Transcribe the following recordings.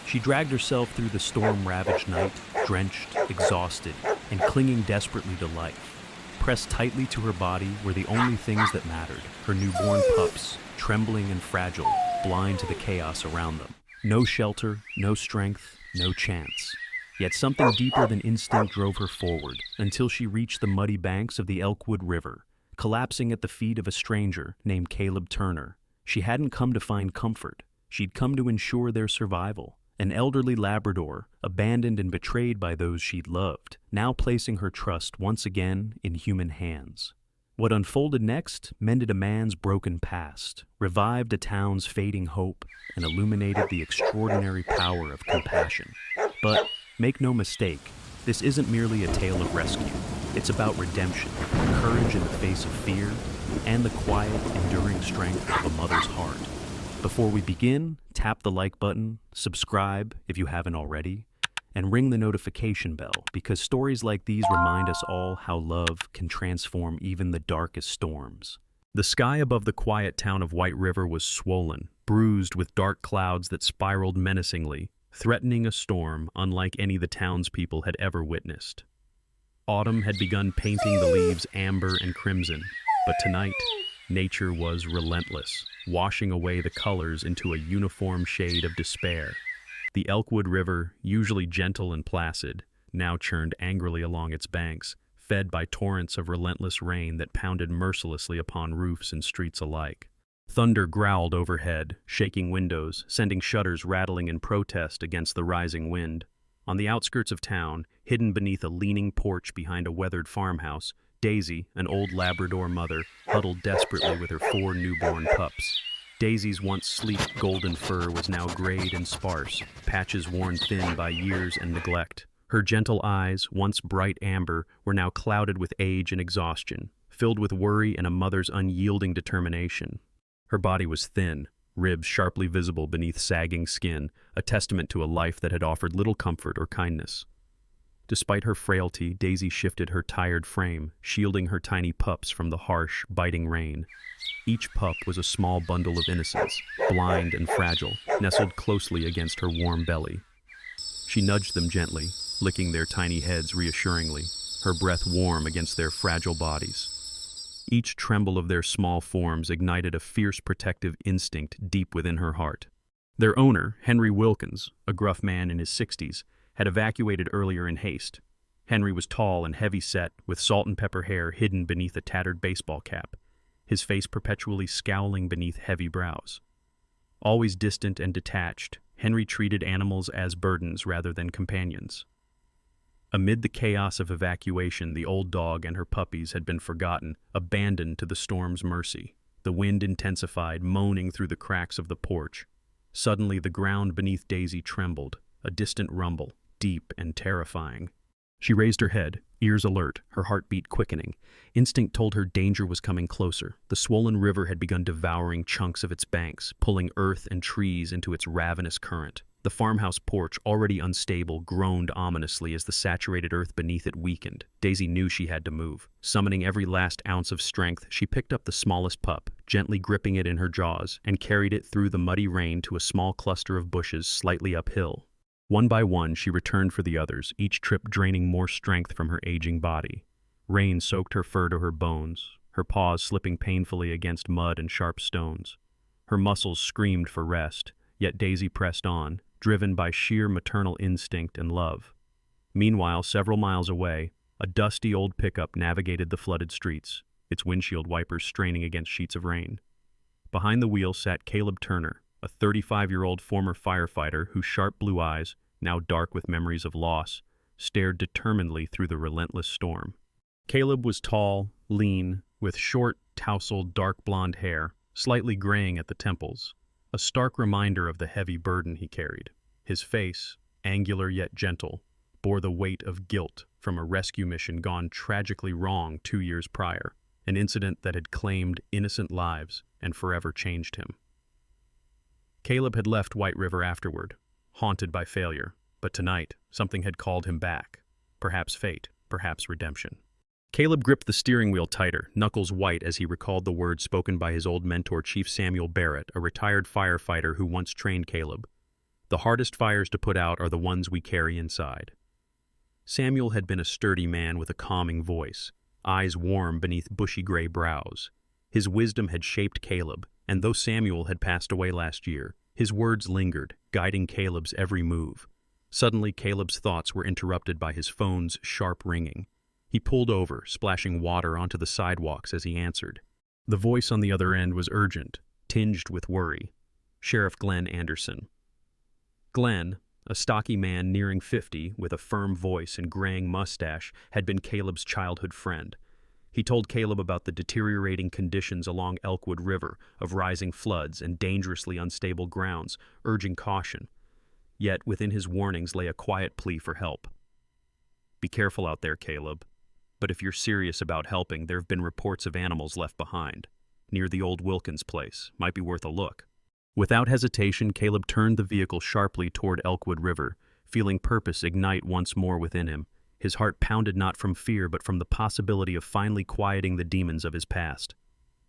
She dragged herself through the storm-ravaged night, drenched, exhausted, and clinging desperately to life. Pressed tightly to her body were the only things that mattered, her newborn pups, trembling and fragile, blind to the chaos around them. No shelter, no strength, no chance. Yet something deeper than instinct drove her forward, until she reached the muddy banks of the Elkwood River, collapsing at the feet of a stranger named Caleb Turner. She hadn't come to find comfort. She'd come to ensure their survival. An elderly Labrador, abandoned and betrayed by those she'd loved, now placing her trust once again in human hands. What unfolded next mended a man's broken past, revived a town's fading hope, and illuminated the extraordinary power of compassion. But make no mistake, this isn't merely a tale of rescue. It's about redemption, courage in the face of fear, and the quiet, enduring strength of a mother's heart. Before we begin, tap the like button, subscribe if you haven't already, and ring the notification bell, because stories like these remind us all how love can transform even the darkest storms. The sky above the quiet town of White River was swollen, bruised with dark clouds that spiraled menacingly, threatening a storm unlike any the townspeople had ever witnessed. Autumn had begun painting the leaves amber and crimson, but tonight, nature was relentless, washing away the colors into a uniform shade of despair. The Elkwood River, usually gentle and placid, now churned angrily along its banks, fed by torrents of relentless rain that pounded mercilessly upon roofs and streets alike. Thunder growled overhead, shaking windows, sending shutters rattling in protest against the rising wind. On the outskirts of town, hidden beneath a leaning porch behind a weathered farmhouse, Daisy, an old Labrador mother, huddled desperately with her 4 newborn pups. Daisy's once sleek golden fur was now grayed and sparse, patches worn thin by years and neglect. Her gentle eyes, once bright amber, were now clouded with age and exhaustion, filled with worry and a mother's unyielding determination. Her body was thin, ribs sharply visible beneath sagging skin, a testament to a life that had offered little comfort or kindness. Despite her frailty, Daisy shifted her tired frame, shielding her tiny pups from the harsh, biting rain. Each pup was a small bundle of innocence, blind and fragile, nestled closely against her warm belly. She nudged them gently, licking their tiny heads reassuringly, her breath warm against their fragile bodies. Each tremble of their small forms ignited a fierce protective instinct deep within her heart. Their owner, Henry Wilkins, a gruff man in his 60s, had evacuated earlier in haste. Henry was tall and heavy-set, with salt and pepper hair hidden beneath a tattered baseball cap, his face perpetually scowling beneath heavy brows. Always distant and detached, Henry treated animals as burdens rather than companions. Amid the chaos of evacuation, the old dog and her puppies had been forgotten, abandoned to the storm's mercy. The wind intensified, moaning through the cracks of the porch. Suddenly, the ground beneath Daisy trembled, a distant rumble, deep and terrifying. She raised her head, ears alert, her heartbeat quickening. Instinct told her danger was coming closer. The swollen river had begun devouring chunks of its banks, pulling earth and trees into its ravenous current. The farmhouse porch, already unstable, groaned ominously as the saturated earth beneath it weakened. Daisy knew she had to move. Summoning every last ounce of strength, she picked up the smallest pup, gently gripping it in her jaws, and carried it through the muddy rain to a small cluster of bushes slightly uphill. One by one, she returned for the others, each trip draining more strength from her aging body. Rain soaked her fur to her bones, her paws slipping painfully against mud and sharp stones. Her muscles screamed for rest, yet Daisy pressed on, driven by sheer maternal instinct and love. Meanwhile, several miles away, a dusty old pickup navigated the flooded streets, its windshield wipers straining against sheets of rain. Behind the wheel sat Caleb Turner, a 35-year-old former firefighter whose sharp blue eyes, now dark with memories of loss, stared determinedly through the relentless storm. Caleb was tall, lean, with short, tousled, dark blonde hair, slightly graying at the temples, a stark reminder of the heavy burden he carried. His face, angular yet gentle, bore the weight of guilt from a rescue mission gone tragically wrong 2 years prior, an incident that had claimed innocent lives and forever changed him. Caleb had left White River afterward, haunted by failure, but tonight something had called him back. Perhaps fate, perhaps redemption. Caleb gripped the steering wheel tighter, knuckles white as he recalled the words spoken by his old mentor, Chief Samuel Barrett, a retired firefighter who once trained Caleb. The hardest fires to put out are the ones we carry inside. Samuel had been a sturdy man with a calming voice, eyes warm beneath bushy gray brows. His wisdom had shaped Caleb, and though Samuel had passed away last year, his words lingered, guiding Caleb's every move. Suddenly, Caleb's thoughts were interrupted by his phone's sharp ringing. He pulled over, splashing water onto the sidewalks as he answered. The voice on the other end was urgent, tinged with worry. Sheriff Glenn Anderson. Glenn, a stocky man nearing 50 with a firm voice and graying mustache, had been Caleb's childhood friend. He told Caleb about the deteriorating conditions along Elkwood River, of rising floods and dangerously unstable grounds, urging caution. Yet within his warnings lay a quiet plea for help. Be careful out there, Caleb. But if you're serious about helping, there have been reports of animals left behind. Near the old Wilkins place. Might be worth a look. Without hesitation, Caleb turned the vehicle sharply toward Elkwood River, feeling purpose ignite once more within him. His heart pounded not from fear, but from the possibility of finally quieting the demons of his past.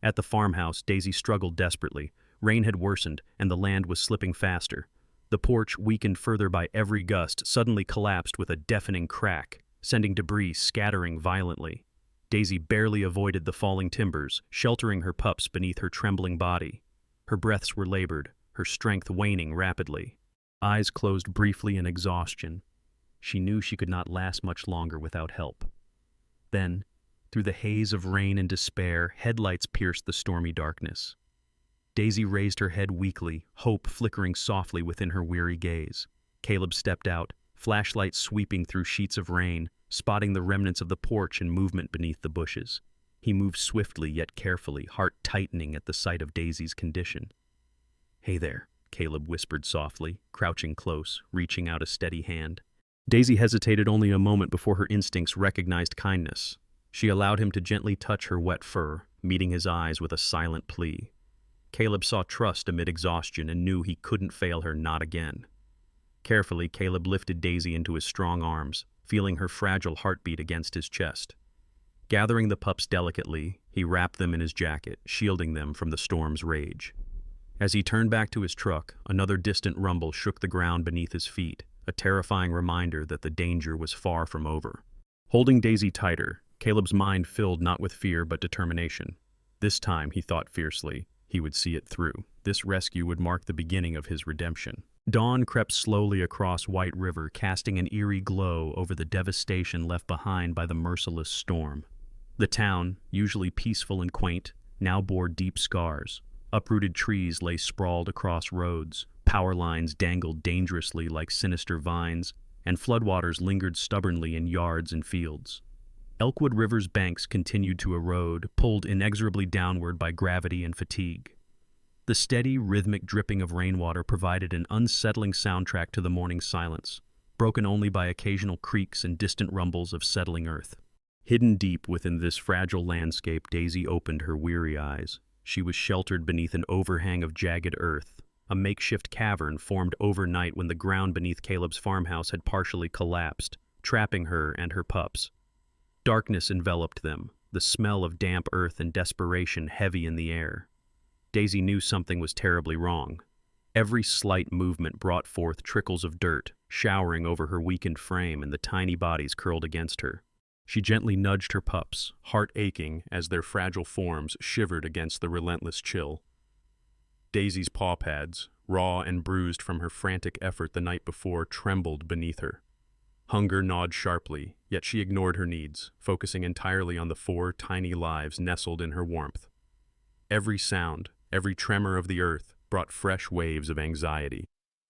At the farmhouse, Daisy struggled desperately. Rain had worsened, and the land was slipping faster. The porch, weakened further by every gust, suddenly collapsed with a deafening crack, sending debris scattering violently. Daisy barely avoided the falling timbers, sheltering her pups beneath her trembling body. Her breaths were labored, her strength waning rapidly. Eyes closed briefly in exhaustion. She knew she could not last much longer without help. Then, through the haze of rain and despair, headlights pierced the stormy darkness. Daisy raised her head weakly, hope flickering softly within her weary gaze. Caleb stepped out, flashlight sweeping through sheets of rain, spotting the remnants of the porch in movement beneath the bushes. He moved swiftly yet carefully, heart tightening at the sight of Daisy's condition. "Hey there," Caleb whispered softly, crouching close, reaching out a steady hand. Daisy hesitated only a moment before her instincts recognized kindness. She allowed him to gently touch her wet fur, meeting his eyes with a silent plea. Caleb saw trust amid exhaustion and knew he couldn't fail her, not again. Carefully, Caleb lifted Daisy into his strong arms, feeling her fragile heartbeat against his chest. Gathering the pups delicately, he wrapped them in his jacket, shielding them from the storm's rage. As he turned back to his truck, another distant rumble shook the ground beneath his feet, a terrifying reminder that the danger was far from over. Holding Daisy tighter, Caleb's mind filled not with fear but determination. This time, he thought fiercely, he would see it through. This rescue would mark the beginning of his redemption. Dawn crept slowly across White River, casting an eerie glow over the devastation left behind by the merciless storm. The town, usually peaceful and quaint, now bore deep scars. Uprooted trees lay sprawled across roads, power lines dangled dangerously like sinister vines, and floodwaters lingered stubbornly in yards and fields. Elkwood River's banks continued to erode, pulled inexorably downward by gravity and fatigue. The steady, rhythmic dripping of rainwater provided an unsettling soundtrack to the morning silence, broken only by occasional creaks and distant rumbles of settling earth. Hidden deep within this fragile landscape, Daisy opened her weary eyes. She was sheltered beneath an overhang of jagged earth, a makeshift cavern formed overnight when the ground beneath Caleb's farmhouse had partially collapsed, trapping her and her pups. Darkness enveloped them, the smell of damp earth and desperation heavy in the air. Daisy knew something was terribly wrong. Every slight movement brought forth trickles of dirt, showering over her weakened frame and the tiny bodies curled against her. She gently nudged her pups, heart aching as their fragile forms shivered against the relentless chill. Daisy's paw pads, raw and bruised from her frantic effort the night before, trembled beneath her. Hunger gnawed sharply, yet she ignored her needs, focusing entirely on the 4 tiny lives nestled in her warmth. Every sound, every tremor of the earth brought fresh waves of anxiety.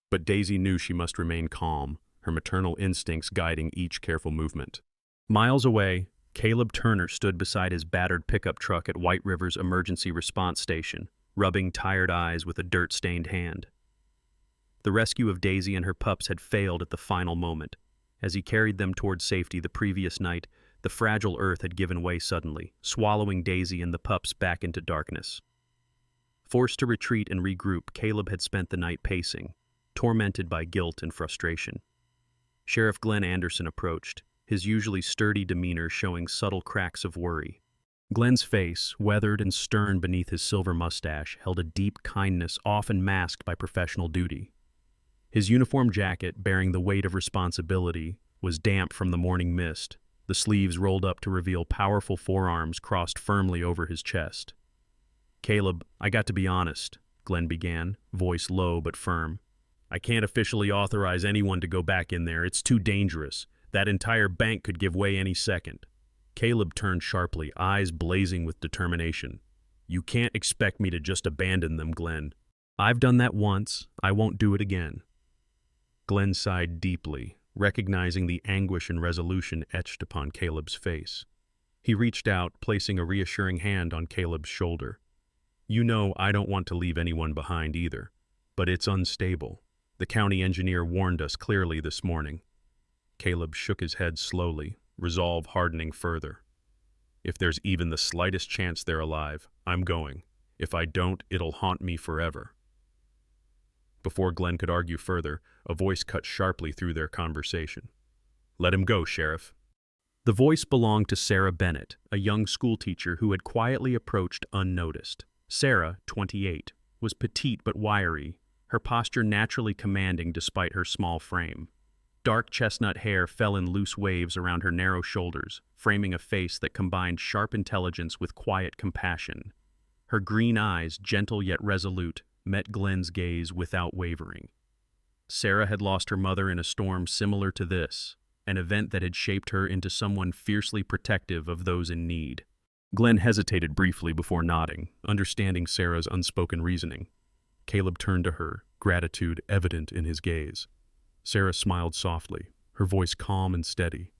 But Daisy knew she must remain calm, her maternal instincts guiding each careful movement. Miles away, Caleb Turner stood beside his battered pickup truck at White River's emergency response station, rubbing tired eyes with a dirt-stained hand. The rescue of Daisy and her pups had failed at the final moment. As he carried them toward safety the previous night, the fragile earth had given way suddenly, swallowing Daisy and the pups back into darkness. Forced to retreat and regroup, Caleb had spent the night pacing, tormented by guilt and frustration. Sheriff Glenn Anderson approached, his usually sturdy demeanor showing subtle cracks of worry. Glenn's face, weathered and stern beneath his silver mustache, held a deep kindness often masked by professional duty. His uniform jacket, bearing the weight of responsibility, was damp from the morning mist, the sleeves rolled up to reveal powerful forearms crossed firmly over his chest. "Caleb, I got to be honest," Glenn began, voice low but firm. "I can't officially authorize anyone to go back in there. It's too dangerous. That entire bank could give way any second." Caleb turned sharply, eyes blazing with determination. "You can't expect me to just abandon them, Glenn. I've done that once. I won't do it again." Glenn sighed deeply, recognizing the anguish and resolution etched upon Caleb's face. He reached out, placing a reassuring hand on Caleb's shoulder. "You know I don't want to leave anyone behind either, but it's unstable. The county engineer warned us clearly this morning." Caleb shook his head slowly, resolve hardening further. "If there's even the slightest chance they're alive, I'm going. If I don't, it'll haunt me forever." Before Glenn could argue further, a voice cut sharply through their conversation. "Let him go, Sheriff." The voice belonged to Sarah Bennett, a young schoolteacher who had quietly approached unnoticed. Sarah, 28, was petite but wiry, her posture naturally commanding despite her small frame. Dark chestnut hair fell in loose waves around her narrow shoulders, framing a face that combined sharp intelligence with quiet compassion. Her green eyes, gentle yet resolute, met Glenn's gaze without wavering. Sarah had lost her mother in a storm similar to this, an event that had shaped her into someone fiercely protective of those in need. Glenn hesitated briefly before nodding, understanding Sarah's unspoken reasoning. Caleb turned to her, gratitude evident in his gaze. Sarah smiled softly, her voice calm and steady.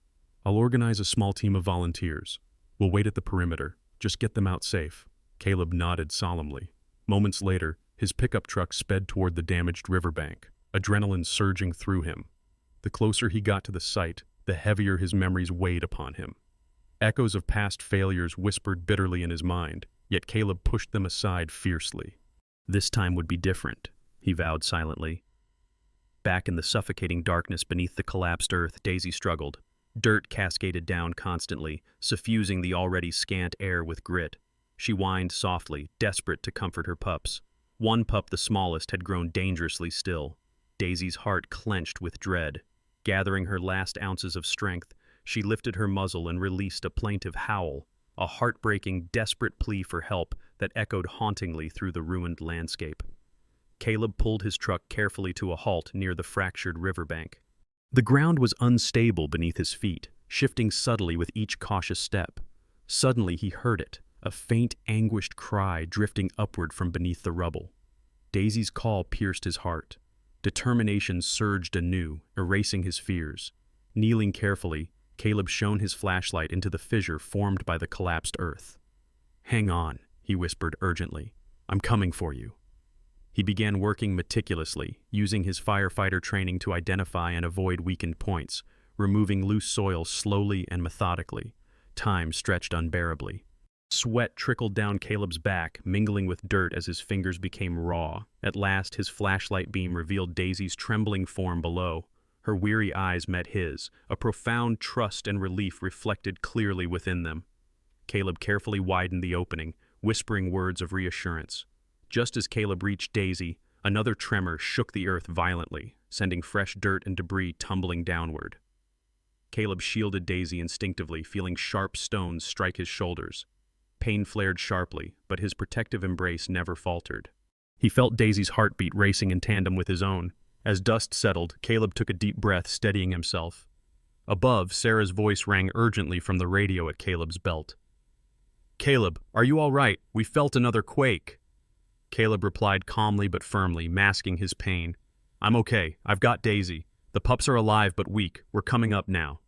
"I'll organize a small team of volunteers. We'll wait at the perimeter. Just get them out safe." Caleb nodded solemnly. Moments later, his pickup truck sped toward the damaged riverbank, adrenaline surging through him. The closer he got to the site, the heavier his memories weighed upon him. Echoes of past failures whispered bitterly in his mind, yet Caleb pushed them aside fiercely. This time would be different, he vowed silently. Back in the suffocating darkness beneath the collapsed earth, Daisy struggled. Dirt cascaded down constantly, suffusing the already scant air with grit. She whined softly, desperate to comfort her pups. One pup, the smallest, had grown dangerously still. Daisy's heart clenched with dread. Gathering her last ounces of strength, she lifted her muzzle and released a plaintive howl, a heartbreaking, desperate plea for help that echoed hauntingly through the ruined landscape. Caleb pulled his truck carefully to a halt near the fractured riverbank. The ground was unstable beneath his feet, shifting subtly with each cautious step. Suddenly he heard it, a faint, anguished cry drifting upward from beneath the rubble. Daisy's call pierced his heart. Determination surged anew, erasing his fears. Kneeling carefully, Caleb shone his flashlight into the fissure formed by the collapsed earth. "Hang on," he whispered urgently. "I'm coming for you." He began working meticulously, using his firefighter training to identify and avoid weakened points, removing loose soil slowly and methodically. Time stretched unbearably. Sweat trickled down Caleb's back, mingling with dirt as his fingers became raw. At last, his flashlight beam revealed Daisy's trembling form below. Her weary eyes met his, a profound trust and relief reflected clearly within them. Caleb carefully widened the opening, whispering words of reassurance. Just as Caleb reached Daisy, another tremor shook the earth violently, sending fresh dirt and debris tumbling downward. Caleb shielded Daisy instinctively, feeling sharp stones strike his shoulders. Pain flared sharply, but his protective embrace never faltered. He felt Daisy's heartbeat racing in tandem with his own. As dust settled, Caleb took a deep breath, steadying himself. Above, Sarah's voice rang urgently from the radio at Caleb's belt. "Caleb, are you all right? We felt another quake." Caleb replied calmly but firmly, masking his pain. "I'm okay. I've got Daisy. The pups are alive but weak. We're coming up now."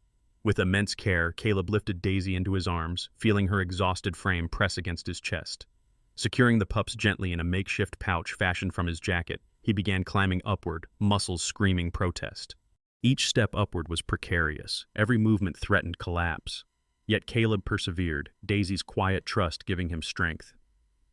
With immense care, Caleb lifted Daisy into his arms, feeling her exhausted frame press against his chest. Securing the pups gently in a makeshift pouch fashioned from his jacket, he began climbing upward, muscles screaming protest. Each step upward was precarious. Every movement threatened collapse. Yet Caleb persevered, Daisy's quiet trust giving him strength.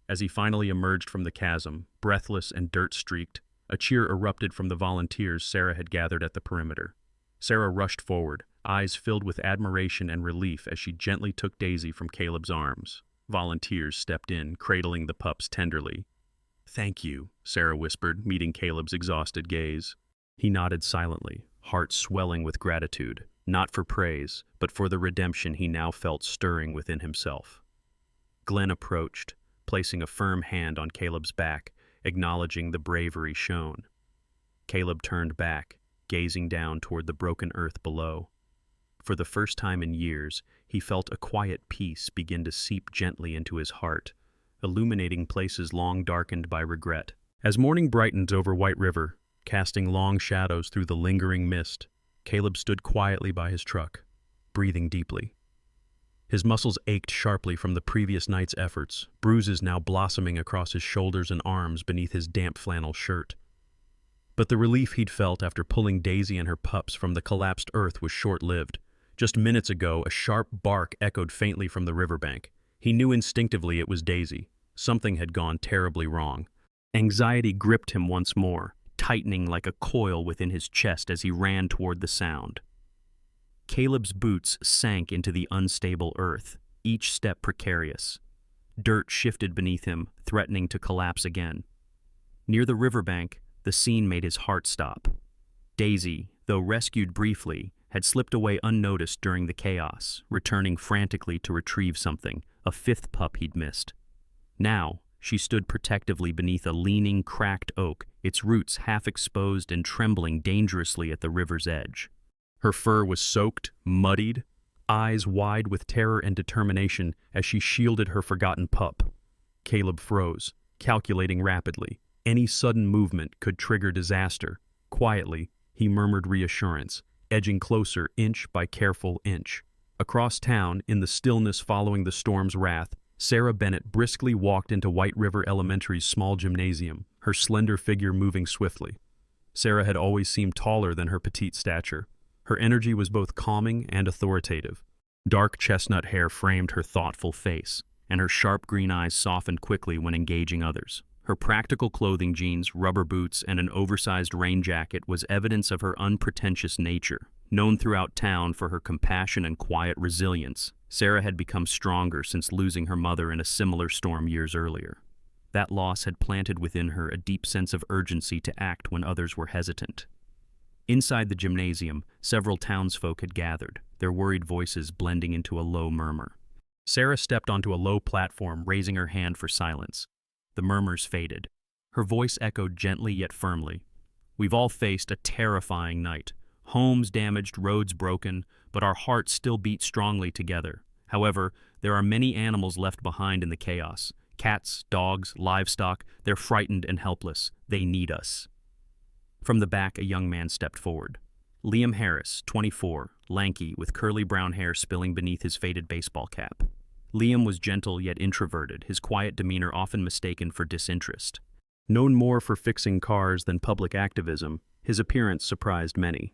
As he finally emerged from the chasm, breathless and dirt-streaked, a cheer erupted from the volunteers Sarah had gathered at the perimeter. Sarah rushed forward, eyes filled with admiration and relief as she gently took Daisy from Caleb's arms. Volunteers stepped in, cradling the pups tenderly. "Thank you," Sarah whispered, meeting Caleb's exhausted gaze. He nodded silently, heart swelling with gratitude, not for praise, but for the redemption he now felt stirring within himself. Glenn approached, placing a firm hand on Caleb's back, acknowledging the bravery shown. Caleb turned back, gazing down toward the broken earth below. For the first time in years, he felt a quiet peace begin to seep gently into his heart, illuminating places long darkened by regret. As morning brightened over White River, casting long shadows through the lingering mist, Caleb stood quietly by his truck, breathing deeply. His muscles ached sharply from the previous night's efforts, bruises now blossoming across his shoulders and arms beneath his damp flannel shirt. But the relief he'd felt after pulling Daisy and her pups from the collapsed earth was short-lived. Just minutes ago, a sharp bark echoed faintly from the riverbank. He knew instinctively it was Daisy. Something had gone terribly wrong. Anxiety gripped him once more, tightening like a coil within his chest as he ran toward the sound. Caleb's boots sank into the unstable earth, each step precarious. Dirt shifted beneath him, threatening to collapse again. Near the riverbank, the scene made his heart stop. Daisy, though rescued briefly, had slipped away unnoticed during the chaos, returning frantically to retrieve something, a fifth pup he'd missed. Now, she stood protectively beneath a leaning, cracked oak, its roots half exposed and trembling dangerously at the river's edge. Her fur was soaked, muddied, eyes wide with terror and determination as she shielded her forgotten pup. Caleb froze, calculating rapidly. Any sudden movement could trigger disaster. Quietly, he murmured reassurance, edging closer inch by careful inch. Across town, in the stillness following the storm's wrath, Sarah Bennett briskly walked into White River Elementary's small gymnasium, her slender figure moving swiftly. Sarah had always seemed taller than her petite stature. Her energy was both calming and authoritative. Dark chestnut hair framed her thoughtful face, and her sharp green eyes softened quickly when engaging others. Her practical clothing, jeans, rubber boots, and an oversized rain jacket was evidence of her unpretentious nature. Known throughout town for her compassion and quiet resilience, Sarah had become stronger since losing her mother in a similar storm years earlier. That loss had planted within her a deep sense of urgency to act when others were hesitant. Inside the gymnasium, several townsfolk had gathered, their worried voices blending into a low murmur. Sarah stepped onto a low platform, raising her hand for silence. The murmurs faded. Her voice echoed gently yet firmly. We've all faced a terrifying night. Homes damaged, roads broken, but our hearts still beat strongly together. However, there are many animals left behind in the chaos. Cats, dogs, livestock, they're frightened and helpless. They need us. From the back, a young man stepped forward. Liam Harris, 24, lanky, with curly brown hair spilling beneath his faded baseball cap. Liam was gentle yet introverted, his quiet demeanor often mistaken for disinterest. Known more for fixing cars than public activism, his appearance surprised many.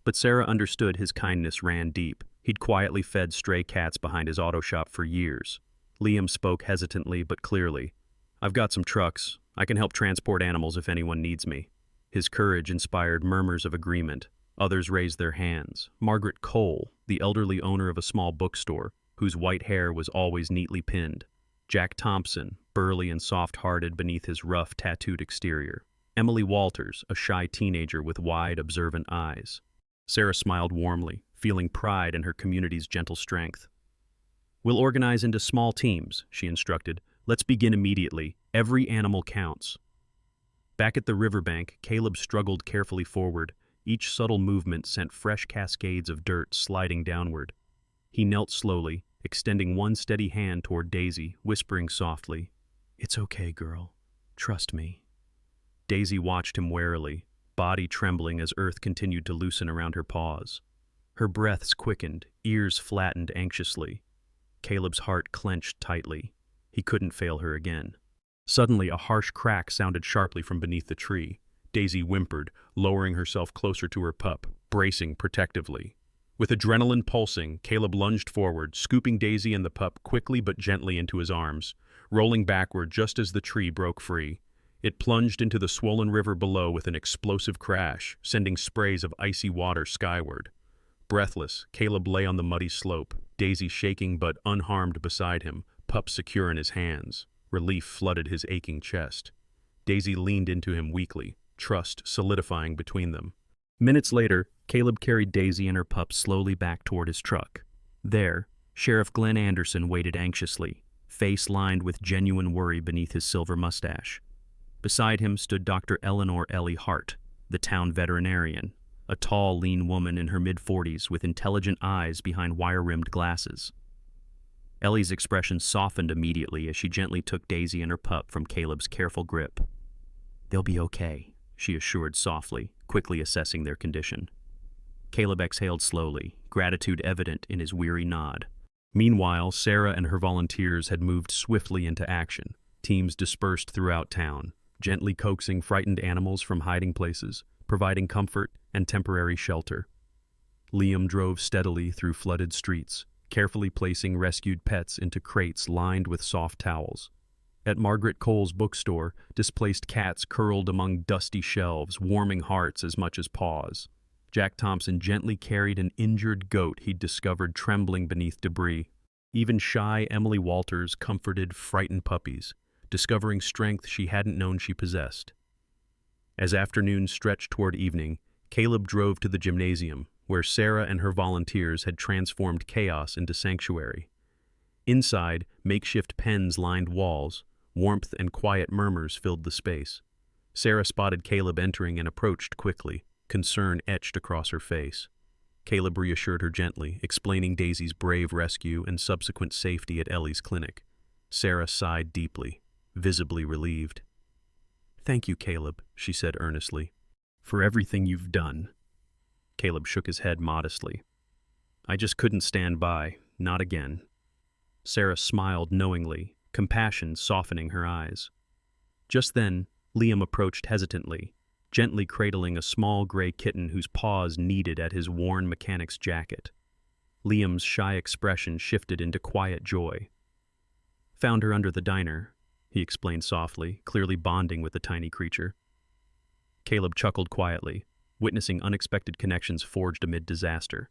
But Sarah understood his kindness ran deep. He'd quietly fed stray cats behind his auto shop for years. Liam spoke hesitantly but clearly. I've got some trucks. I can help transport animals if anyone needs me. His courage inspired murmurs of agreement. Others raised their hands. Margaret Cole, the elderly owner of a small bookstore, whose white hair was always neatly pinned. Jack Thompson, burly and soft-hearted beneath his rough, tattooed exterior. Emily Walters, a shy teenager with wide, observant eyes. Sarah smiled warmly, feeling pride in her community's gentle strength. We'll organize into small teams, she instructed. Let's begin immediately. Every animal counts. Back at the riverbank, Caleb struggled carefully forward. Each subtle movement sent fresh cascades of dirt sliding downward. He knelt slowly, extending one steady hand toward Daisy, whispering softly, "It's okay, girl. Trust me." Daisy watched him warily, body trembling as earth continued to loosen around her paws. Her breaths quickened, ears flattened anxiously. Caleb's heart clenched tightly. He couldn't fail her again. Suddenly, a harsh crack sounded sharply from beneath the tree. Daisy whimpered, lowering herself closer to her pup, bracing protectively. With adrenaline pulsing, Caleb lunged forward, scooping Daisy and the pup quickly but gently into his arms, rolling backward just as the tree broke free. It plunged into the swollen river below with an explosive crash, sending sprays of icy water skyward. Breathless, Caleb lay on the muddy slope, Daisy shaking but unharmed beside him, pup secure in his hands. Relief flooded his aching chest. Daisy leaned into him weakly, trust solidifying between them. Minutes later, Caleb carried Daisy and her pup slowly back toward his truck. There, Sheriff Glenn Anderson waited anxiously, face lined with genuine worry beneath his silver mustache. Beside him stood Dr. Eleanor Ellie Hart, the town veterinarian, a tall, lean woman in her mid-40s with intelligent eyes behind wire-rimmed glasses. Ellie's expression softened immediately as she gently took Daisy and her pup from Caleb's careful grip. "They'll be okay," she assured softly, quickly assessing their condition. Caleb exhaled slowly, gratitude evident in his weary nod. Meanwhile, Sarah and her volunteers had moved swiftly into action. Teams dispersed throughout town, gently coaxing frightened animals from hiding places, providing comfort and temporary shelter. Liam drove steadily through flooded streets, carefully placing rescued pets into crates lined with soft towels. At Margaret Cole's bookstore, displaced cats curled among dusty shelves, warming hearts as much as paws. Jack Thompson gently carried an injured goat he'd discovered trembling beneath debris. Even shy Emily Walters comforted frightened puppies, discovering strength she hadn't known she possessed. As afternoon stretched toward evening, Caleb drove to the gymnasium, where Sarah and her volunteers had transformed chaos into sanctuary. Inside, makeshift pens lined walls. Warmth and quiet murmurs filled the space. Sarah spotted Caleb entering and approached quickly, concern etched across her face. Caleb reassured her gently, explaining Daisy's brave rescue and subsequent safety at Ellie's clinic. Sarah sighed deeply, visibly relieved. "Thank you, Caleb," she said earnestly, "for everything you've done." Caleb shook his head modestly. "I just couldn't stand by, not again." Sarah smiled knowingly, compassion softening her eyes. Just then, Liam approached hesitantly, gently cradling a small gray kitten whose paws kneaded at his worn mechanic's jacket. Liam's shy expression shifted into quiet joy. "Found her under the diner," he explained softly, clearly bonding with the tiny creature. Caleb chuckled quietly, witnessing unexpected connections forged amid disaster.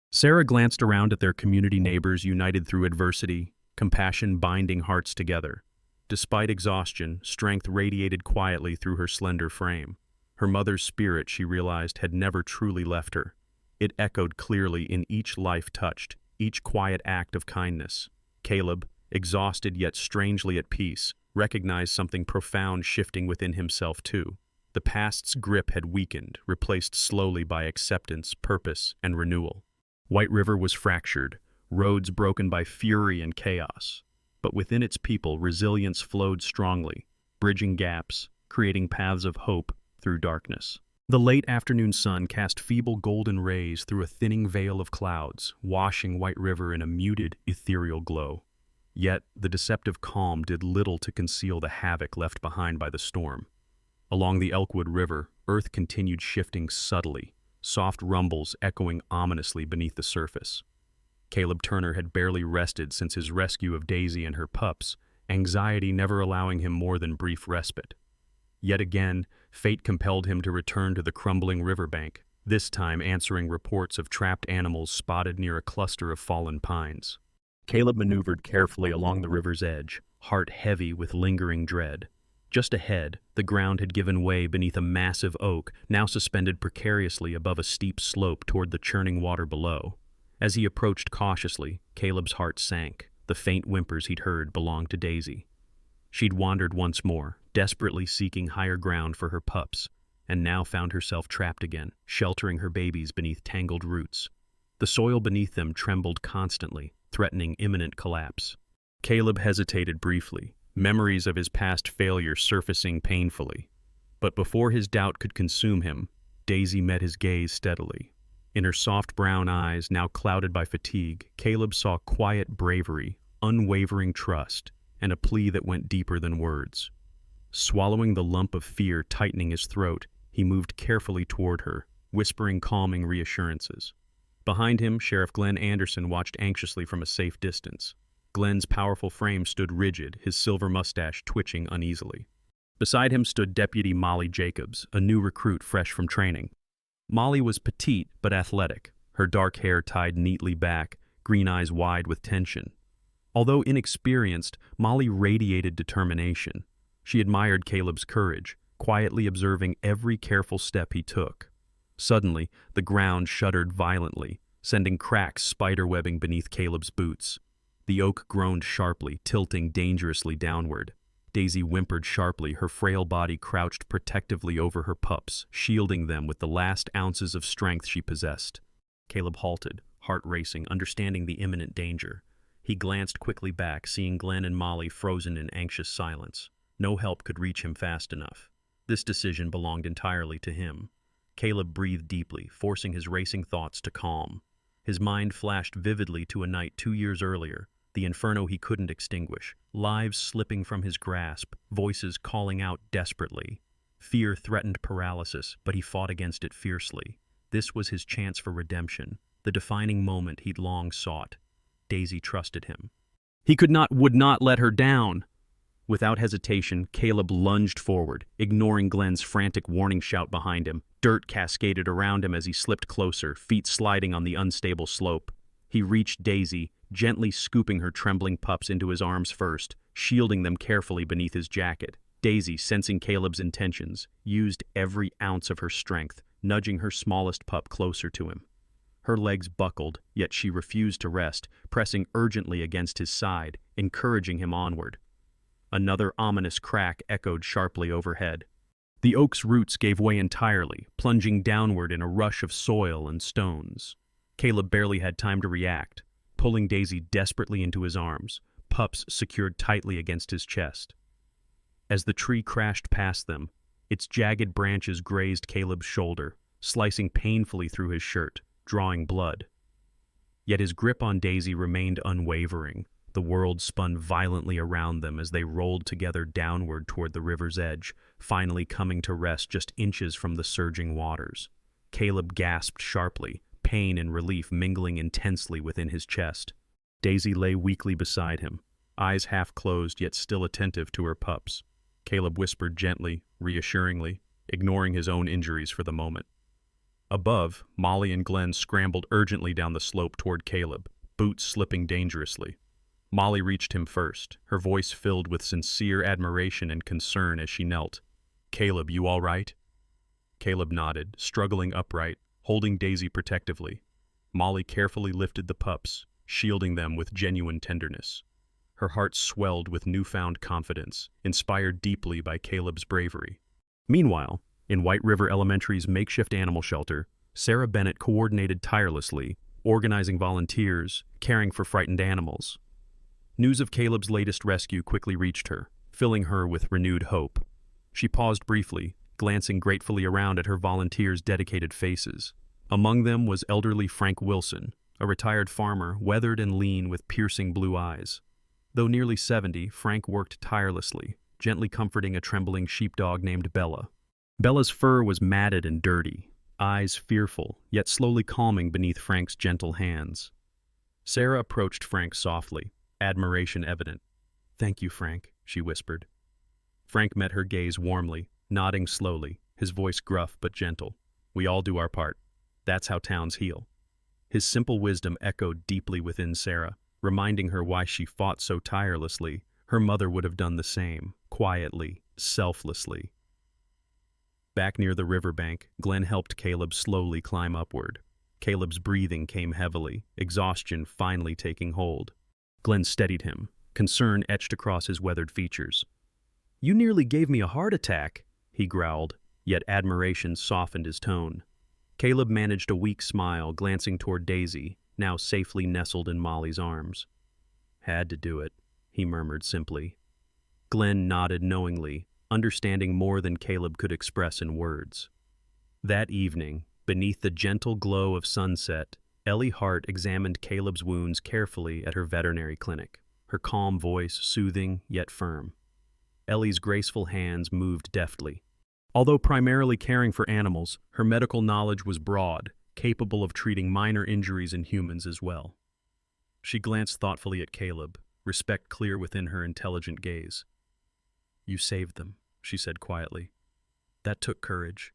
Sarah glanced around at their community neighbors united through adversity, compassion binding hearts together. Despite exhaustion, strength radiated quietly through her slender frame. Her mother's spirit, she realized, had never truly left her. It echoed clearly in each life touched, each quiet act of kindness. Caleb, exhausted yet strangely at peace, recognized something profound shifting within himself too. The past's grip had weakened, replaced slowly by acceptance, purpose, and renewal. White River was fractured, roads broken by fury and chaos. But within its people, resilience flowed strongly, bridging gaps, creating paths of hope through darkness. The late afternoon sun cast feeble golden rays through a thinning veil of clouds, washing White River in a muted, ethereal glow. Yet, the deceptive calm did little to conceal the havoc left behind by the storm. Along the Elkwood River, earth continued shifting subtly, soft rumbles echoing ominously beneath the surface. Caleb Turner had barely rested since his rescue of Daisy and her pups, anxiety never allowing him more than brief respite. Yet again, fate compelled him to return to the crumbling riverbank, this time answering reports of trapped animals spotted near a cluster of fallen pines. Caleb maneuvered carefully along the river's edge, heart heavy with lingering dread. Just ahead, the ground had given way beneath a massive oak, now suspended precariously above a steep slope toward the churning water below. As he approached cautiously, Caleb's heart sank. The faint whimpers he'd heard belonged to Daisy. She'd wandered once more, desperately seeking higher ground for her pups, and now found herself trapped again, sheltering her babies beneath tangled roots. The soil beneath them trembled constantly, threatening imminent collapse. Caleb hesitated briefly, memories of his past failure surfacing painfully. But before his doubt could consume him, Daisy met his gaze steadily. In her soft brown eyes, now clouded by fatigue, Caleb saw quiet bravery, unwavering trust, and a plea that went deeper than words. Swallowing the lump of fear tightening his throat, he moved carefully toward her, whispering calming reassurances. Behind him, Sheriff Glenn Anderson watched anxiously from a safe distance. Glenn's powerful frame stood rigid, his silver mustache twitching uneasily. Beside him stood Deputy Molly Jacobs, a new recruit fresh from training. Molly was petite but athletic, her dark hair tied neatly back, green eyes wide with tension. Although inexperienced, Molly radiated determination. She admired Caleb's courage, quietly observing every careful step he took. Suddenly, the ground shuddered violently, sending cracks spiderwebbing beneath Caleb's boots. The oak groaned sharply, tilting dangerously downward. Daisy whimpered sharply, her frail body crouched protectively over her pups, shielding them with the last ounces of strength she possessed. Caleb halted, heart racing, understanding the imminent danger. He glanced quickly back, seeing Glenn and Molly frozen in anxious silence. No help could reach him fast enough. This decision belonged entirely to him. Caleb breathed deeply, forcing his racing thoughts to calm. His mind flashed vividly to a night 2 years earlier, the inferno he couldn't extinguish, lives slipping from his grasp, voices calling out desperately. Fear threatened paralysis, but he fought against it fiercely. This was his chance for redemption, the defining moment he'd long sought. Daisy trusted him. He would not let her down. Without hesitation, Caleb lunged forward, ignoring Glenn's frantic warning shout behind him. Dirt cascaded around him as he slipped closer, feet sliding on the unstable slope. He reached Daisy, gently scooping her trembling pups into his arms first, shielding them carefully beneath his jacket. Daisy, sensing Caleb's intentions, used every ounce of her strength, nudging her smallest pup closer to him. Her legs buckled, yet she refused to rest, pressing urgently against his side, encouraging him onward. Another ominous crack echoed sharply overhead. The oak's roots gave way entirely, plunging downward in a rush of soil and stones. Caleb barely had time to react, pulling Daisy desperately into his arms, pups secured tightly against his chest. As the tree crashed past them, its jagged branches grazed Caleb's shoulder, slicing painfully through his shirt, drawing blood. Yet his grip on Daisy remained unwavering. The world spun violently around them as they rolled together downward toward the river's edge, finally coming to rest just inches from the surging waters. Caleb gasped sharply, pain and relief mingling intensely within his chest. Daisy lay weakly beside him, eyes half closed yet still attentive to her pups. Caleb whispered gently, reassuringly, ignoring his own injuries for the moment. Above, Molly and Glenn scrambled urgently down the slope toward Caleb, boots slipping dangerously. Molly reached him first, her voice filled with sincere admiration and concern as she knelt. "Caleb, you all right?" Caleb nodded, struggling upright, holding Daisy protectively. Molly carefully lifted the pups, shielding them with genuine tenderness. Her heart swelled with newfound confidence, inspired deeply by Caleb's bravery. Meanwhile, in White River Elementary's makeshift animal shelter, Sarah Bennett coordinated tirelessly, organizing volunteers, caring for frightened animals. News of Caleb's latest rescue quickly reached her, filling her with renewed hope. She paused briefly, glancing gratefully around at her volunteers' dedicated faces. Among them was elderly Frank Wilson, a retired farmer, weathered and lean with piercing blue eyes. Though nearly 70, Frank worked tirelessly, gently comforting a trembling sheepdog named Bella. Bella's fur was matted and dirty, eyes fearful, yet slowly calming beneath Frank's gentle hands. Sarah approached Frank softly, admiration evident. "Thank you, Frank," she whispered. Frank met her gaze warmly, nodding slowly, his voice gruff but gentle. "We all do our part. That's how towns heal." His simple wisdom echoed deeply within Sarah, reminding her why she fought so tirelessly. Her mother would have done the same, quietly, selflessly. Back near the riverbank, Glenn helped Caleb slowly climb upward. Caleb's breathing came heavily, exhaustion finally taking hold. Glenn steadied him, concern etched across his weathered features. "You nearly gave me a heart attack," he growled, yet admiration softened his tone. Caleb managed a weak smile, glancing toward Daisy, now safely nestled in Molly's arms. "Had to do it," he murmured simply. Glenn nodded knowingly, understanding more than Caleb could express in words. That evening, beneath the gentle glow of sunset, Ellie Hart examined Caleb's wounds carefully at her veterinary clinic, her calm voice soothing yet firm. Ellie's graceful hands moved deftly. Although primarily caring for animals, her medical knowledge was broad, capable of treating minor injuries in humans as well. She glanced thoughtfully at Caleb, respect clear within her intelligent gaze. "You saved them," she said quietly. "That took courage."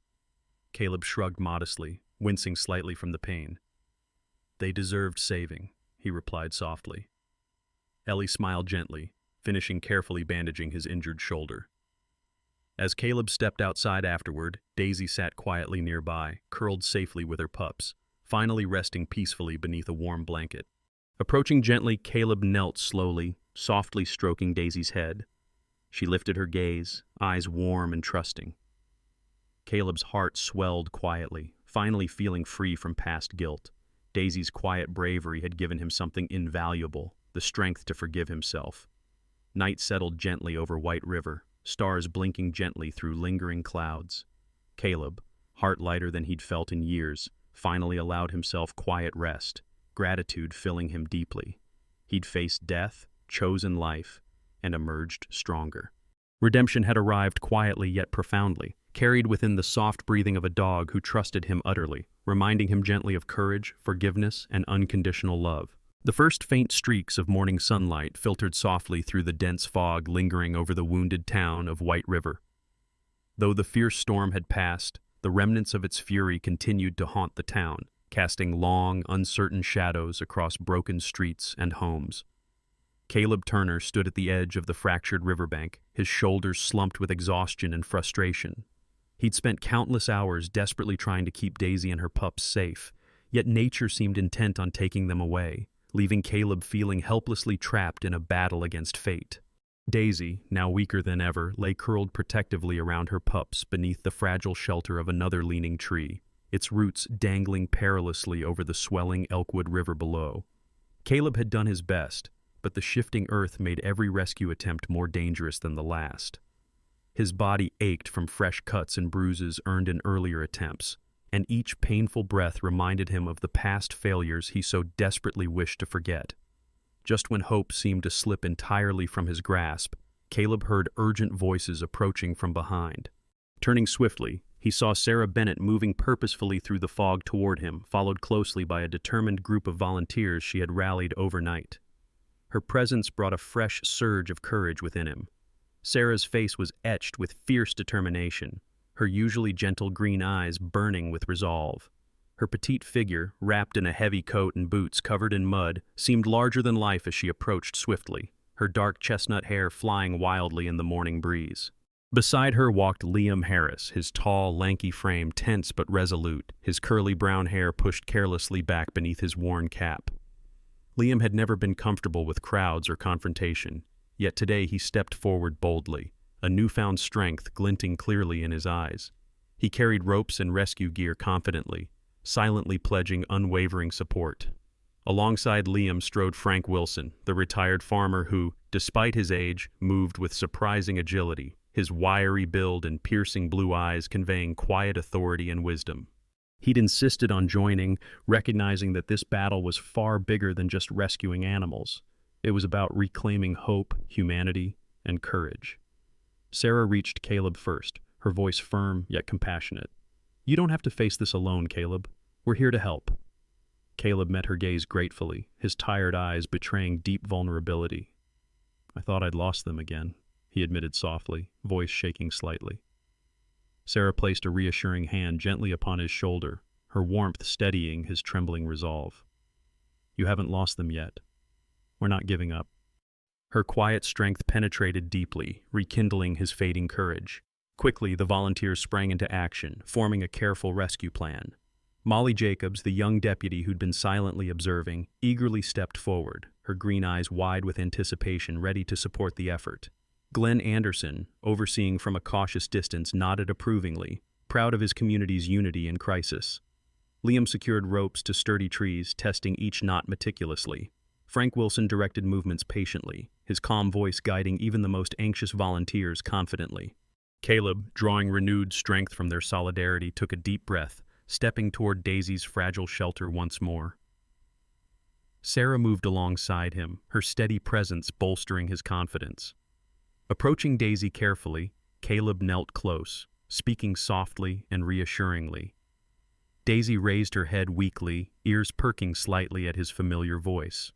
Caleb shrugged modestly, wincing slightly from the pain. "They deserved saving," he replied softly. Ellie smiled gently, finishing carefully bandaging his injured shoulder. As Caleb stepped outside afterward, Daisy sat quietly nearby, curled safely with her pups, finally resting peacefully beneath a warm blanket. Approaching gently, Caleb knelt slowly, softly stroking Daisy's head. She lifted her gaze, eyes warm and trusting. Caleb's heart swelled quietly, finally feeling free from past guilt. Daisy's quiet bravery had given him something invaluable, the strength to forgive himself. Night settled gently over White River, stars blinking gently through lingering clouds. Caleb, heart lighter than he'd felt in years, finally allowed himself quiet rest, gratitude filling him deeply. He'd faced death, chosen life, and emerged stronger. Redemption had arrived quietly yet profoundly, carried within the soft breathing of a dog who trusted him utterly, reminding him gently of courage, forgiveness, and unconditional love. The first faint streaks of morning sunlight filtered softly through the dense fog lingering over the wounded town of White River. Though the fierce storm had passed, the remnants of its fury continued to haunt the town, casting long, uncertain shadows across broken streets and homes. Caleb Turner stood at the edge of the fractured riverbank, his shoulders slumped with exhaustion and frustration. He'd spent countless hours desperately trying to keep Daisy and her pups safe, yet nature seemed intent on taking them away, leaving Caleb feeling helplessly trapped in a battle against fate. Daisy, now weaker than ever, lay curled protectively around her pups beneath the fragile shelter of another leaning tree, its roots dangling perilously over the swelling Elkwood River below. Caleb had done his best, but the shifting earth made every rescue attempt more dangerous than the last. His body ached from fresh cuts and bruises earned in earlier attempts, and each painful breath reminded him of the past failures he so desperately wished to forget. Just when hope seemed to slip entirely from his grasp, Caleb heard urgent voices approaching from behind. Turning swiftly, he saw Sarah Bennett moving purposefully through the fog toward him, followed closely by a determined group of volunteers she had rallied overnight. Her presence brought a fresh surge of courage within him. Sarah's face was etched with fierce determination, her usually gentle green eyes burning with resolve. Her petite figure, wrapped in a heavy coat and boots covered in mud, seemed larger than life as she approached swiftly, her dark chestnut hair flying wildly in the morning breeze. Beside her walked Liam Harris, his tall, lanky frame tense but resolute, his curly brown hair pushed carelessly back beneath his worn cap. Liam had never been comfortable with crowds or confrontation, yet today he stepped forward boldly, a newfound strength glinting clearly in his eyes. He carried ropes and rescue gear confidently, silently pledging unwavering support. Alongside Liam strode Frank Wilson, the retired farmer who, despite his age, moved with surprising agility, his wiry build and piercing blue eyes conveying quiet authority and wisdom. He'd insisted on joining, recognizing that this battle was far bigger than just rescuing animals. It was about reclaiming hope, humanity, and courage. Sarah reached Caleb first, her voice firm yet compassionate. "You don't have to face this alone, Caleb. We're here to help." Caleb met her gaze gratefully, his tired eyes betraying deep vulnerability. "I thought I'd lost them again," he admitted softly, voice shaking slightly. Sarah placed a reassuring hand gently upon his shoulder, her warmth steadying his trembling resolve. "You haven't lost them yet. We're not giving up." Her quiet strength penetrated deeply, rekindling his fading courage. Quickly, the volunteers sprang into action, forming a careful rescue plan. Molly Jacobs, the young deputy who'd been silently observing, eagerly stepped forward, her green eyes wide with anticipation, ready to support the effort. Glenn Anderson, overseeing from a cautious distance, nodded approvingly, proud of his community's unity in crisis. Liam secured ropes to sturdy trees, testing each knot meticulously. Frank Wilson directed movements patiently, his calm voice guiding even the most anxious volunteers confidently. Caleb, drawing renewed strength from their solidarity, took a deep breath, stepping toward Daisy's fragile shelter once more. Sarah moved alongside him, her steady presence bolstering his confidence. Approaching Daisy carefully, Caleb knelt close, speaking softly and reassuringly. Daisy raised her head weakly, ears perking slightly at his familiar voice.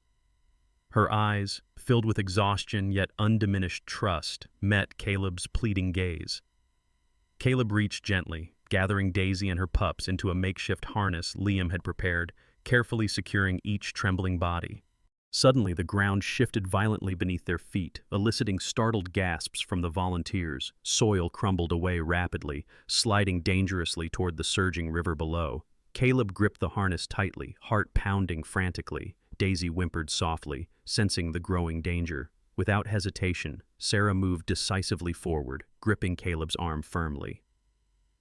Her eyes, filled with exhaustion yet undiminished trust, met Caleb's pleading gaze. Caleb reached gently, gathering Daisy and her pups into a makeshift harness Liam had prepared, carefully securing each trembling body. Suddenly, the ground shifted violently beneath their feet, eliciting startled gasps from the volunteers. Soil crumbled away rapidly, sliding dangerously toward the surging river below. Caleb gripped the harness tightly, heart pounding frantically. Daisy whimpered softly, sensing the growing danger. Without hesitation, Sarah moved decisively forward, gripping Caleb's arm firmly.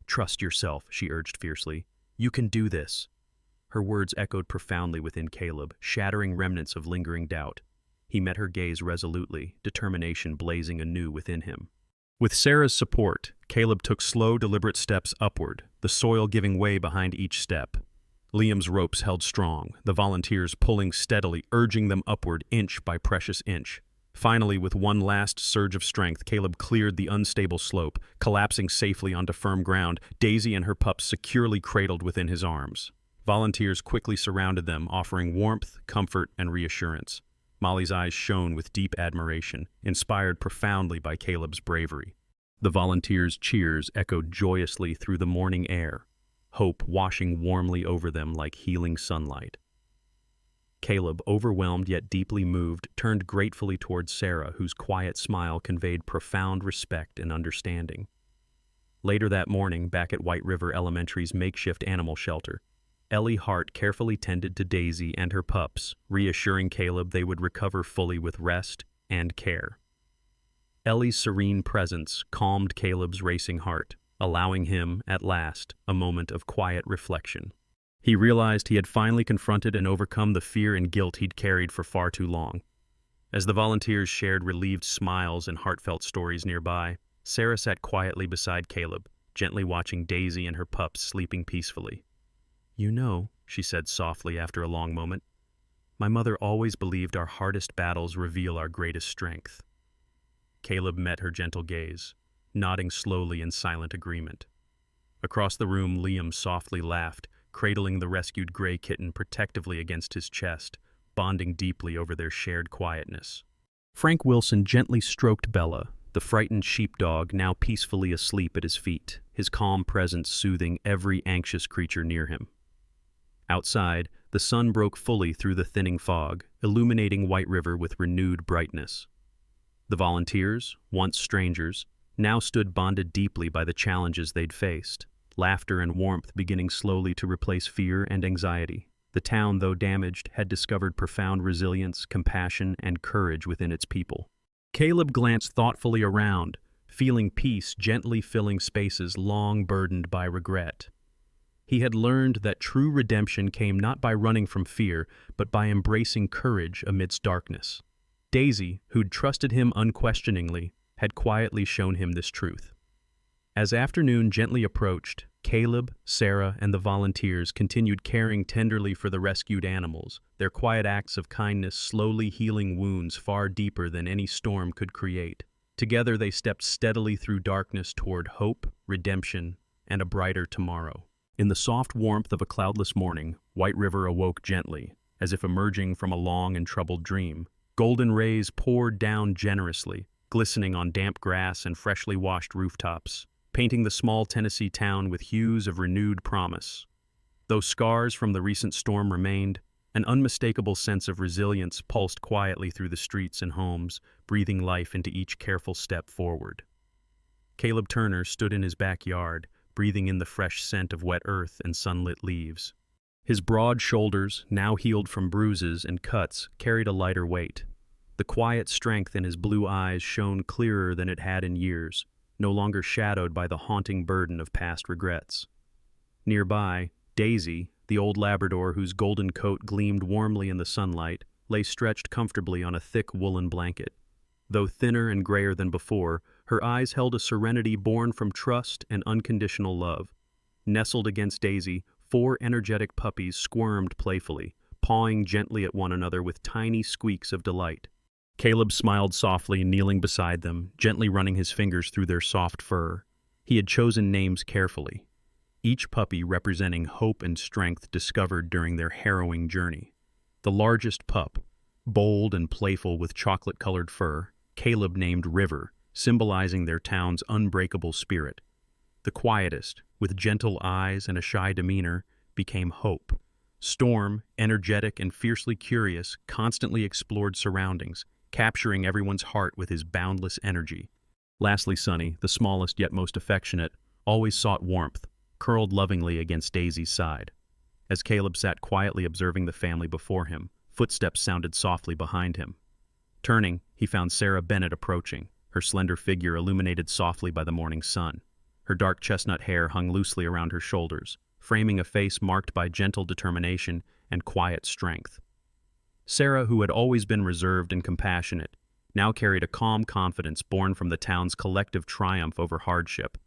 "Trust yourself," she urged fiercely. "You can do this." Her words echoed profoundly within Caleb, shattering remnants of lingering doubt. He met her gaze resolutely, determination blazing anew within him. With Sarah's support, Caleb took slow, deliberate steps upward, the soil giving way behind each step. Liam's ropes held strong, the volunteers pulling steadily, urging them upward inch by precious inch. Finally, with one last surge of strength, Caleb cleared the unstable slope, collapsing safely onto firm ground, Daisy and her pups securely cradled within his arms. Volunteers quickly surrounded them, offering warmth, comfort, and reassurance. Molly's eyes shone with deep admiration, inspired profoundly by Caleb's bravery. The volunteers' cheers echoed joyously through the morning air, hope washing warmly over them like healing sunlight. Caleb, overwhelmed yet deeply moved, turned gratefully towards Sarah, whose quiet smile conveyed profound respect and understanding. Later that morning, back at White River Elementary's makeshift animal shelter, Ellie Hart carefully tended to Daisy and her pups, reassuring Caleb they would recover fully with rest and care. Ellie's serene presence calmed Caleb's racing heart, allowing him, at last, a moment of quiet reflection. He realized he had finally confronted and overcome the fear and guilt he'd carried for far too long. As the volunteers shared relieved smiles and heartfelt stories nearby, Sarah sat quietly beside Caleb, gently watching Daisy and her pups sleeping peacefully. "You know," she said softly after a long moment, "my mother always believed our hardest battles reveal our greatest strength." Caleb met her gentle gaze, nodding slowly in silent agreement. Across the room, Liam softly laughed, cradling the rescued gray kitten protectively against his chest, bonding deeply over their shared quietness. Frank Wilson gently stroked Bella, the frightened sheepdog now peacefully asleep at his feet, his calm presence soothing every anxious creature near him. Outside, the sun broke fully through the thinning fog, illuminating White River with renewed brightness. The volunteers, once strangers, now stood bonded deeply by the challenges they'd faced, laughter and warmth beginning slowly to replace fear and anxiety. The town, though damaged, had discovered profound resilience, compassion, and courage within its people. Caleb glanced thoughtfully around, feeling peace gently filling spaces long burdened by regret. He had learned that true redemption came not by running from fear, but by embracing courage amidst darkness. Daisy, who'd trusted him unquestioningly, had quietly shown him this truth. As afternoon gently approached, Caleb, Sarah, and the volunteers continued caring tenderly for the rescued animals, their quiet acts of kindness slowly healing wounds far deeper than any storm could create. Together they stepped steadily through darkness toward hope, redemption, and a brighter tomorrow. In the soft warmth of a cloudless morning, White River awoke gently, as if emerging from a long and troubled dream. Golden rays poured down generously, glistening on damp grass and freshly washed rooftops, painting the small Tennessee town with hues of renewed promise. Though scars from the recent storm remained, an unmistakable sense of resilience pulsed quietly through the streets and homes, breathing life into each careful step forward. Caleb Turner stood in his backyard, breathing in the fresh scent of wet earth and sunlit leaves. His broad shoulders, now healed from bruises and cuts, carried a lighter weight. The quiet strength in his blue eyes shone clearer than it had in years, no longer shadowed by the haunting burden of past regrets. Nearby, Daisy, the old Labrador whose golden coat gleamed warmly in the sunlight, lay stretched comfortably on a thick woolen blanket. Though thinner and grayer than before, her eyes held a serenity born from trust and unconditional love. Nestled against Daisy, 4 energetic puppies squirmed playfully, pawing gently at one another with tiny squeaks of delight. Caleb smiled softly, kneeling beside them, gently running his fingers through their soft fur. He had chosen names carefully, each puppy representing hope and strength discovered during their harrowing journey. The largest pup, bold and playful with chocolate-colored fur, Caleb named River, symbolizing their town's unbreakable spirit. The quietest, with gentle eyes and a shy demeanor, became Hope, Storm, energetic and fiercely curious, constantly explored surroundings, capturing everyone's heart with his boundless energy. Lastly, Sunny, the smallest yet most affectionate, always sought warmth, curled lovingly against Daisy's side. As Caleb sat quietly observing the family before him, footsteps sounded softly behind him. Turning, he found Sarah Bennett approaching, her slender figure illuminated softly by the morning sun. Her dark chestnut hair hung loosely around her shoulders, framing a face marked by gentle determination and quiet strength. Sarah, who had always been reserved and compassionate, now carried a calm confidence born from the town's collective triumph over hardship.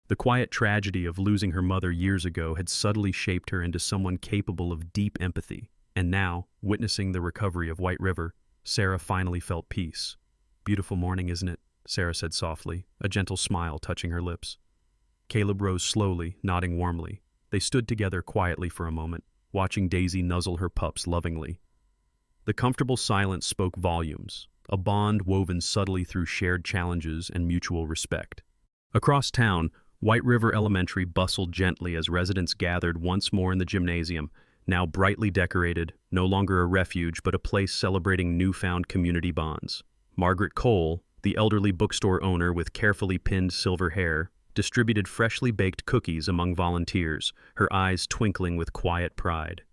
The quiet tragedy of losing her mother years ago had subtly shaped her into someone capable of deep empathy, and now, witnessing the recovery of White River, Sarah finally felt peace. "Beautiful morning, isn't it?" Sarah said softly, a gentle smile touching her lips. Caleb rose slowly, nodding warmly. They stood together quietly for a moment, watching Daisy nuzzle her pups lovingly. The comfortable silence spoke volumes, a bond woven subtly through shared challenges and mutual respect. Across town, White River Elementary bustled gently as residents gathered once more in the gymnasium, now brightly decorated, no longer a refuge but a place celebrating newfound community bonds. Margaret Cole, the elderly bookstore owner with carefully pinned silver hair, distributed freshly baked cookies among volunteers, her eyes twinkling with quiet pride.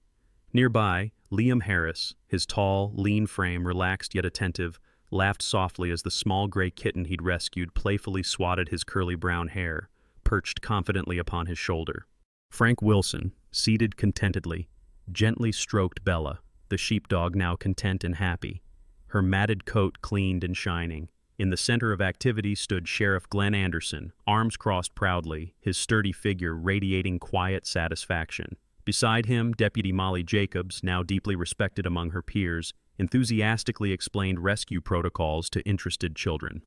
Nearby, Liam Harris, his tall, lean frame relaxed yet attentive, laughed softly as the small gray kitten he'd rescued playfully swatted his curly brown hair, perched confidently upon his shoulder. Frank Wilson, seated contentedly, gently stroked Bella, the sheepdog now content and happy, her matted coat cleaned and shining. In the center of activity stood Sheriff Glenn Anderson, arms crossed proudly, his sturdy figure radiating quiet satisfaction. Beside him, Deputy Molly Jacobs, now deeply respected among her peers, enthusiastically explained rescue protocols to interested children.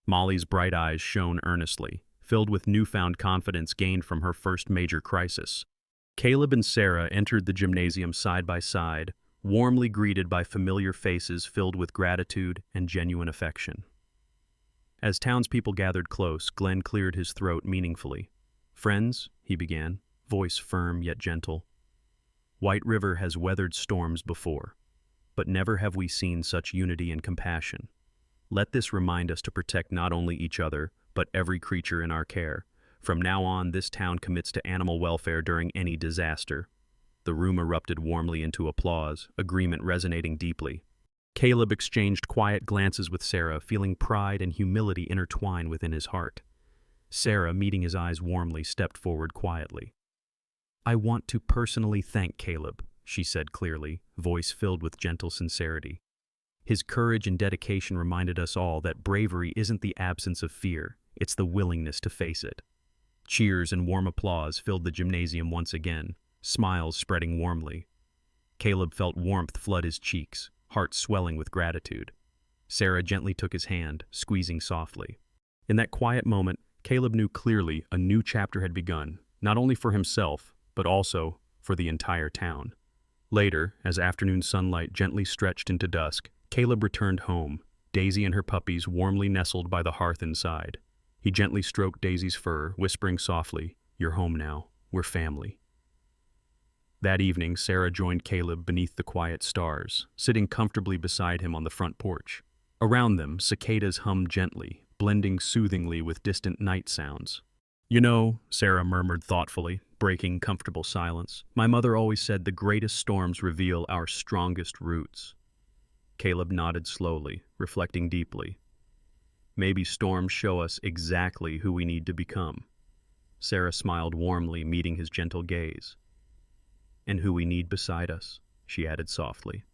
Molly's bright eyes shone earnestly, filled with newfound confidence gained from her first major crisis. Caleb and Sarah entered the gymnasium side by side, warmly greeted by familiar faces filled with gratitude and genuine affection. As townspeople gathered close, Glenn cleared his throat meaningfully. "Friends," he began, voice firm yet gentle, "White River has weathered storms before, but never have we seen such unity and compassion. Let this remind us to protect not only each other, but every creature in our care. From now on, this town commits to animal welfare during any disaster." The room erupted warmly into applause, agreement resonating deeply. Caleb exchanged quiet glances with Sarah, feeling pride and humility intertwine within his heart. Sarah, meeting his eyes warmly, stepped forward quietly. "I want to personally thank Caleb," she said clearly, voice filled with gentle sincerity. "His courage and dedication reminded us all that bravery isn't the absence of fear, it's the willingness to face it." Cheers and warm applause filled the gymnasium once again, smiles spreading warmly. Caleb felt warmth flood his cheeks, heart swelling with gratitude. Sarah gently took his hand, squeezing softly. In that quiet moment, Caleb knew clearly a new chapter had begun, not only for himself, but also for the entire town. Later, as afternoon sunlight gently stretched into dusk, Caleb returned home, Daisy and her puppies warmly nestled by the hearth inside. He gently stroked Daisy's fur, whispering softly, "You're home now. We're family." That evening, Sarah joined Caleb beneath the quiet stars, sitting comfortably beside him on the front porch. Around them, cicadas hummed gently, blending soothingly with distant night sounds. "You know," Sarah murmured thoughtfully, breaking comfortable silence, "my mother always said the greatest storms reveal our strongest roots." Caleb nodded slowly, reflecting deeply. "Maybe storms show us exactly who we need to become." Sarah smiled warmly, meeting his gentle gaze. "And who we need beside us," she added softly.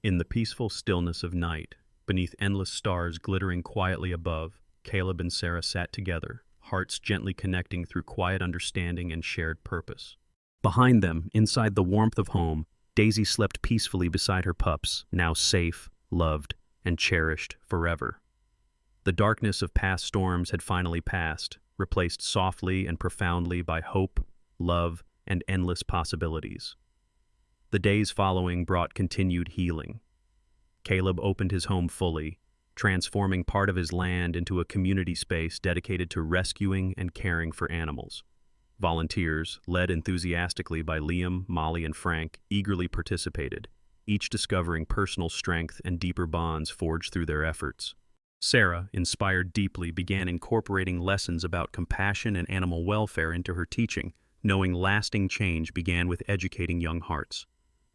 In the peaceful stillness of night, beneath endless stars glittering quietly above, Caleb and Sarah sat together, hearts gently connecting through quiet understanding and shared purpose. Behind them, inside the warmth of home, Daisy slept peacefully beside her pups, now safe, loved, and cherished forever. The darkness of past storms had finally passed, replaced softly and profoundly by hope, love, and endless possibilities. The days following brought continued healing. Caleb opened his home fully, transforming part of his land into a community space dedicated to rescuing and caring for animals. Volunteers, led enthusiastically by Liam, Molly, and Frank, eagerly participated, each discovering personal strength and deeper bonds forged through their efforts. Sarah, inspired deeply, began incorporating lessons about compassion and animal welfare into her teaching, knowing lasting change began with educating young hearts.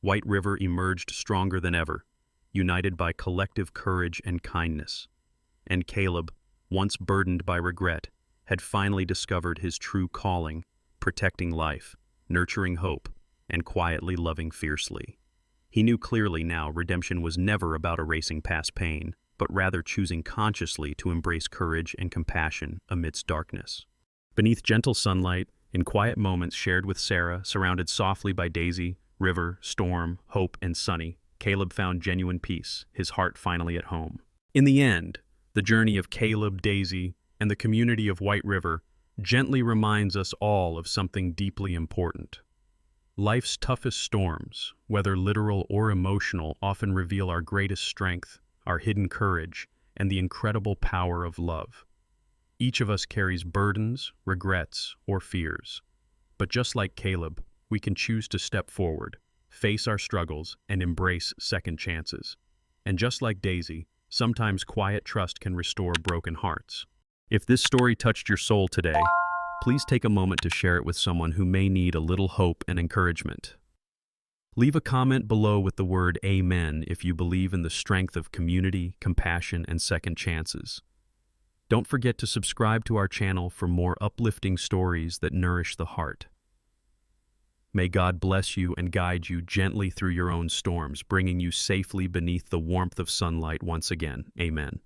White River emerged stronger than ever, united by collective courage and kindness. And Caleb, once burdened by regret, had finally discovered his true calling, protecting life, nurturing hope, and quietly loving fiercely. He knew clearly now redemption was never about erasing past pain, but rather choosing consciously to embrace courage and compassion amidst darkness. Beneath gentle sunlight, in quiet moments shared with Sarah, surrounded softly by Daisy, River, Storm, Hope, and Sunny, Caleb found genuine peace, his heart finally at home. In the end, the journey of Caleb, Daisy, and the community of White River gently reminds us all of something deeply important. Life's toughest storms, whether literal or emotional, often reveal our greatest strength, our hidden courage, and the incredible power of love. Each of us carries burdens, regrets, or fears. But just like Caleb, we can choose to step forward, face our struggles, and embrace second chances. And just like Daisy, sometimes quiet trust can restore broken hearts. If this story touched your soul today, please take a moment to share it with someone who may need a little hope and encouragement. Leave a comment below with the word Amen if you believe in the strength of community, compassion, and second chances. Don't forget to subscribe to our channel for more uplifting stories that nourish the heart. May God bless you and guide you gently through your own storms, bringing you safely beneath the warmth of sunlight once again. Amen.